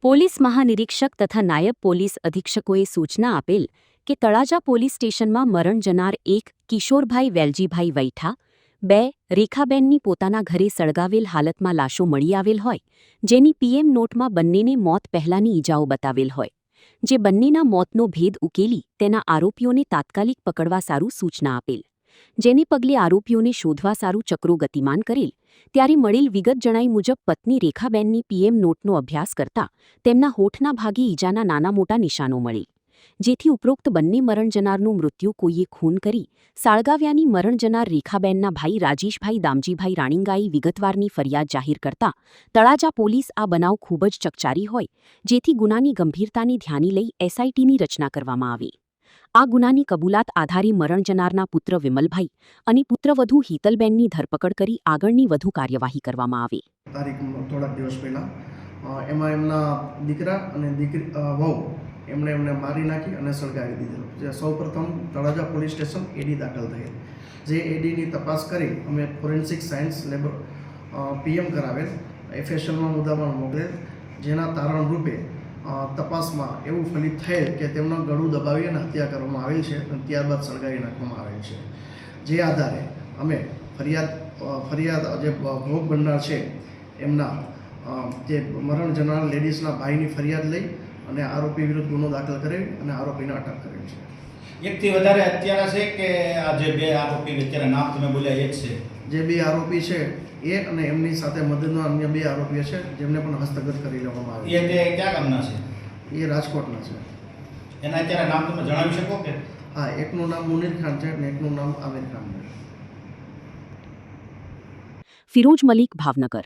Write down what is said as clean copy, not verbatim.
Police મહાનિરીક્ષક તથા નાયબ police અધિક્ષકોએ સૂચના આપેલ કે તળાજા પોલીસ સ્ટેશનમાં મરણ જનાર 1 કિશોરભાઈ વેલજીભાઈ વૈઠા, 2 રેખાબેનની પોતાના ઘરે સળગાવેલ હાલતમાં લાશો મળી આવેલ હોય, જેની પીએમ નોટમાં બંનેને મોત પહેલાંની ઈજાઓ બતાવેલ હોય, જે બંનેના મોતનો ભેદ ઉકેલી તેના આરોપીઓને તાત્કાલિક પકડવા સારું સૂચના આપેલ, જેને પગલે આરોપીઓને શોધવા સારું ચક્રો ગતિમાન કરેલ. ત્યારે મળેલ વિગત જણાઈ મુજબ પત્ની રેખાબેનની પીએમ નોટનો અભ્યાસ કરતા તેમના હોઠના ભાગે ઈજાના નાના મોટા નિશાનો મળેલ, જેથી ઉપરોક્ત બંને મરણ જનારનું મૃત્યુ કોઈએ ખૂન કરી સાળગાવ્યાની મરણ જનાર રેખાબેનના ભાઈ રાજેશભાઈ દામજીભાઈ રાણીંગાએ વિગતવારની ફરિયાદ જાહેર કરતા તળાજા પોલીસ આ બનાવ ખૂબ જ ચકચારી હોય, જેથી ગુનાની ગંભીરતાને ધ્યાને લઈ એસઆઈટીની રચના કરવામાં આવી. આ ગુનાની કબૂલાત આધારે મરણ જનારના પુત્ર વિમલભાઈ અને પુત્રવધુ હિતલબેનની ધરપકડ કરી આગળની વધુ કાર્યવાહી કરવામાં આવે. તારીખ થોડાક દિવસ પહેલાં એમાં એમના દીકરા અને વહુ એમને મારી નાખી અને સળગાવી દીધેલો. જે સૌપ્રથમ તળાજા પોલીસ સ્ટેશન એડી દાખલ થયેલ, જે એડીની તપાસ કરી અમે ફોરેન્સિક સાયન્સ લેબ પીએમ કરાવેલ, એફએસએલમાં મુદ્દામાં મોકલેલ, જેના તારણ રૂપે તપાસમાં એવું ફલિત થયેલ કે તેમનું ગળું દબાવી અને હત્યા કરવામાં આવેલ છે અને ત્યારબાદ સળગાવી નાખવામાં આવેલ છે. જે આધારે અમે ફરિયાદ જે ભોગ બનનાર છે એમના જે મરણ જનાર લેડીઝના ભાઈની ફરિયાદ લઈ અને આરોપી વિરુદ્ધ ગુનો દાખલ કરેલ અને આરોપીને અટક કરેલ છે. એકથી વધારે હત્યારા છે કે આ જે બે આરોપી અત્યારે નામ તમે બોલ્યા એક છે? જે બે આરોપી છે એ અને એમની સાથે મદદના અન્ય બે આરોપીઓ છે જેમને પણ હસ્તગત કરી લેવામાં આવે. એ તે ક્યાં ગામના છે? એ રાજકોટના છે. એના અત્યારે નામ તમે જણાવી શકો કે? હા, એકનું નામ મુનીર ખાન છે અને એકનું નામ આમિર ખાન છે. ફિરોજ મલિક, ભાવનગર.